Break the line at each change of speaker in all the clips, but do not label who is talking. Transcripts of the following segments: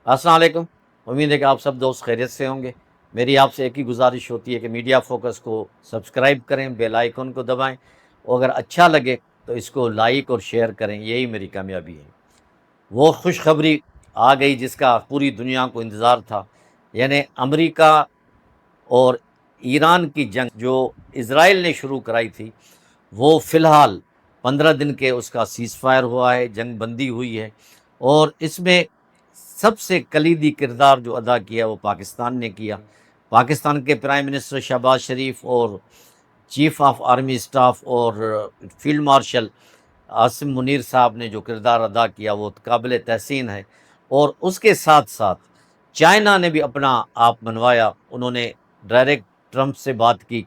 السلام علیکم۔ امید ہے کہ آپ سب دوست خیریت سے ہوں گے۔ میری آپ سے ایک ہی گزارش ہوتی ہے کہ میڈیا فوکس کو سبسکرائب کریں، بیل آئیکن کو دبائیں، اور اگر اچھا لگے تو اس کو لائک اور شیئر کریں، یہی میری کامیابی ہے۔ وہ خوشخبری آ گئی جس کا پوری دنیا کو انتظار تھا، یعنی امریکہ اور ایران کی جنگ جو اسرائیل نے شروع کرائی تھی، وہ فی الحال 15 دن کے اس کا سیز فائر ہوا ہے، جنگ بندی ہوئی ہے، اور اس میں سب سے کلیدی کردار جو ادا کیا وہ پاکستان نے کیا۔ پاکستان کے پرائم منسٹر شہباز شریف اور چیف آف آرمی اسٹاف اور فیلڈ مارشل عاصم منیر صاحب نے جو کردار ادا کیا وہ قابل تحسین ہے، اور اس کے ساتھ ساتھ چائنا نے بھی اپنا آپ منوایا۔ انہوں نے ڈائریکٹ ٹرمپ سے بات کی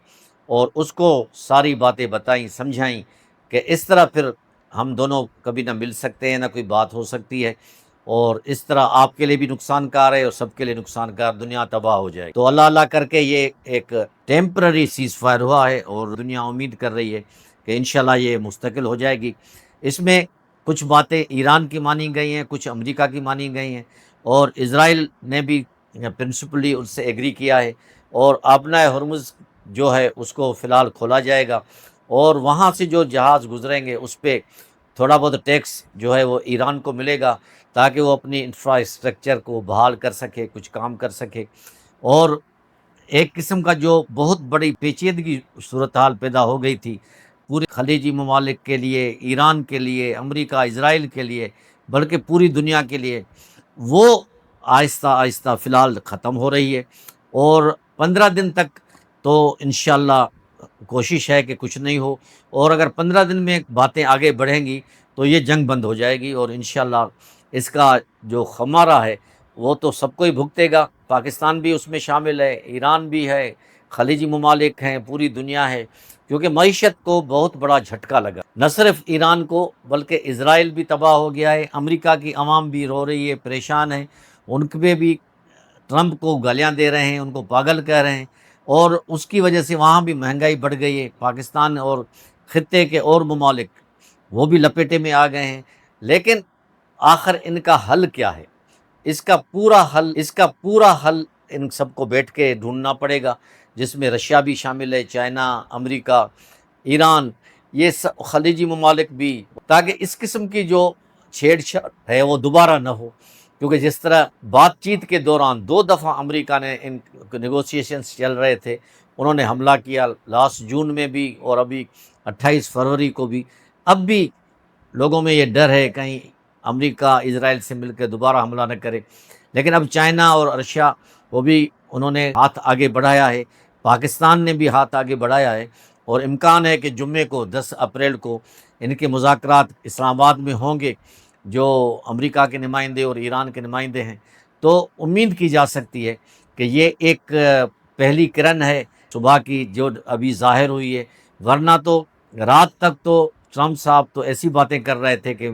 اور اس کو ساری باتیں بتائیں، سمجھائیں کہ اس طرح پھر ہم دونوں کبھی نہ مل سکتے ہیں، نہ کوئی بات ہو سکتی ہے، اور اس طرح آپ کے لیے بھی نقصان کار ہے اور سب کے لیے نقصان کار، دنیا تباہ ہو جائے گی۔ تو اللہ اللہ کر کے یہ ایک ٹیمپرری سیز فائر ہوا ہے، اور دنیا امید کر رہی ہے کہ انشاءاللہ یہ مستقل ہو جائے گی۔ اس میں کچھ باتیں ایران کی مانی گئی ہیں، کچھ امریکہ کی مانی گئی ہیں، اور اسرائیل نے بھی پرنسپلی اس سے ایگری کیا ہے، اور آبنائے ہرمز جو ہے اس کو فی الحال کھولا جائے گا، اور وہاں سے جو جہاز گزریں گے اس پہ تھوڑا بہت ٹیکس جو ہے وہ ایران کو ملے گا، تاکہ وہ اپنی انفراسٹرکچر کو بحال کر سکے، کچھ کام کر سکے۔ اور ایک قسم کا جو بہت بڑی پیچیدگی صورتحال پیدا ہو گئی تھی پورے خلیجی ممالک کے لیے، ایران کے لیے، امریکہ اسرائیل کے لیے، بلکہ پوری دنیا کے لیے، وہ آہستہ آہستہ فی الحال ختم ہو رہی ہے۔ اور 15 دن تک تو انشاءاللہ کوشش ہے کہ کچھ نہیں ہو، اور اگر 15 دن میں باتیں آگے بڑھیں گی تو یہ جنگ بند ہو جائے گی، اور انشاءاللہ اس کا جو خمیرہ ہے وہ تو سب کو ہی بھگتے گا۔ پاکستان بھی اس میں شامل ہے، ایران بھی ہے، خلیجی ممالک ہیں، پوری دنیا ہے، کیونکہ معیشت کو بہت بڑا جھٹکا لگا۔ نہ صرف ایران کو بلکہ اسرائیل بھی تباہ ہو گیا ہے، امریکہ کی عوام بھی رو رہی ہے، پریشان ہے، ان پہ بھی ٹرمپ کو گالیاں دے رہے ہیں، ان کو پاگل کہہ رہے ہیں، اور اس کی وجہ سے وہاں بھی مہنگائی بڑھ گئی ہے۔ پاکستان اور خطے کے اور ممالک وہ بھی لپیٹے میں آ گئے ہیں، لیکن آخر ان کا حل کیا ہے؟ اس کا پورا حل ان سب کو بیٹھ کے ڈھونڈنا پڑے گا، جس میں رشیا بھی شامل ہے، چائنا، امریکہ، ایران، یہ خلیجی ممالک بھی، تاکہ اس قسم کی جو چھیڑ چھاڑ ہے وہ دوبارہ نہ ہو۔ کیونکہ جس طرح بات چیت کے دوران 2 دفعہ امریکہ نے ان نیگوسیشنز چل رہے تھے، انہوں نے حملہ کیا، لاسٹ جون میں بھی اور ابھی 28 فروری کو بھی۔ اب بھی لوگوں میں یہ ڈر ہے کہیں امریکہ اسرائیل سے مل کے دوبارہ حملہ نہ کرے، لیکن اب چائنا اور رشیا وہ بھی انہوں نے ہاتھ آگے بڑھایا ہے، پاکستان نے بھی ہاتھ آگے بڑھایا ہے، اور امکان ہے کہ جمعے کو 10 اپریل کو ان کے مذاکرات اسلام آباد میں ہوں گے، جو امریکہ کے نمائندے اور ایران کے نمائندے ہیں۔ تو امید کی جا سکتی ہے کہ یہ ایک پہلی کرن ہے صبح کی جو ابھی ظاہر ہوئی ہے، ورنہ تو رات تک تو ٹرمپ صاحب تو ایسی باتیں کر رہے تھے کہ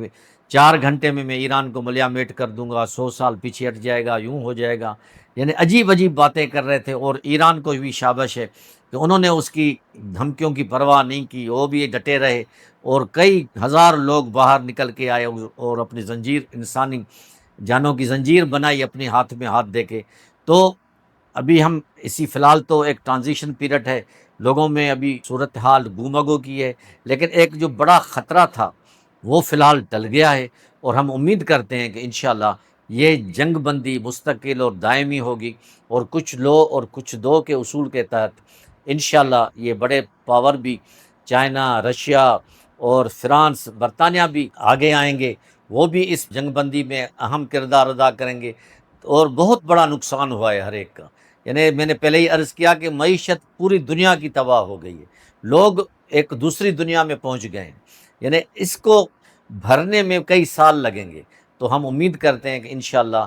4 گھنٹے میں ایران کو ملیا میٹ کر دوں گا، 100 سال پیچھے ہٹ جائے گا، یوں ہو جائے گا، یعنی عجیب عجیب باتیں کر رہے تھے۔ اور ایران کو بھی شابش ہے کہ انہوں نے اس کی دھمکیوں کی پرواہ نہیں کی، وہ بھی ڈٹے رہے، اور کئی ہزار لوگ باہر نکل کے آئے اور اپنی زنجیر، انسانی جانوں کی زنجیر بنائی اپنے ہاتھ میں ہاتھ دے کے۔ تو ابھی ہم اسی فی الحال تو ایک ٹرانزیشن پیریڈ ہے، لوگوں میں ابھی صورتحال گومگو کی ہے، لیکن ایک جو بڑا خطرہ تھا وہ فی الحال ٹل گیا ہے، اور ہم امید کرتے ہیں کہ انشاءاللہ یہ جنگ بندی مستقل اور دائمی ہوگی، اور کچھ لو اور کچھ دو کے اصول کے تحت انشاءاللہ یہ بڑے پاور بھی، چائنا، رشیا اور فرانس، برطانیہ بھی آگے آئیں گے، وہ بھی اس جنگ بندی میں اہم کردار ادا کریں گے، اور بہت بڑا نقصان ہوا ہے ہر ایک کا۔ یعنی میں نے پہلے ہی عرض کیا کہ معیشت پوری دنیا کی تباہ ہو گئی ہے، لوگ ایک دوسری دنیا میں پہنچ گئے ہیں، یعنی اس کو بھرنے میں کئی سال لگیں گے۔ تو ہم امید کرتے ہیں کہ انشاءاللہ،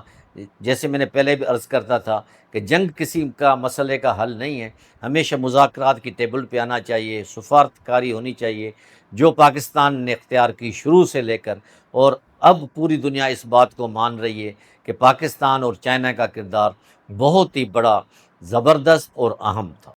جیسے میں نے پہلے بھی عرض کرتا تھا کہ جنگ کسی کا مسئلے کا حل نہیں ہے، ہمیشہ مذاکرات کی ٹیبل پہ آنا چاہیے، سفارتکاری ہونی چاہیے، جو پاکستان نے اختیار کی شروع سے لے کر، اور اب پوری دنیا اس بات کو مان رہی ہے کہ پاکستان اور چائنا کا کردار بہت ہی بڑا، زبردست اور اہم تھا۔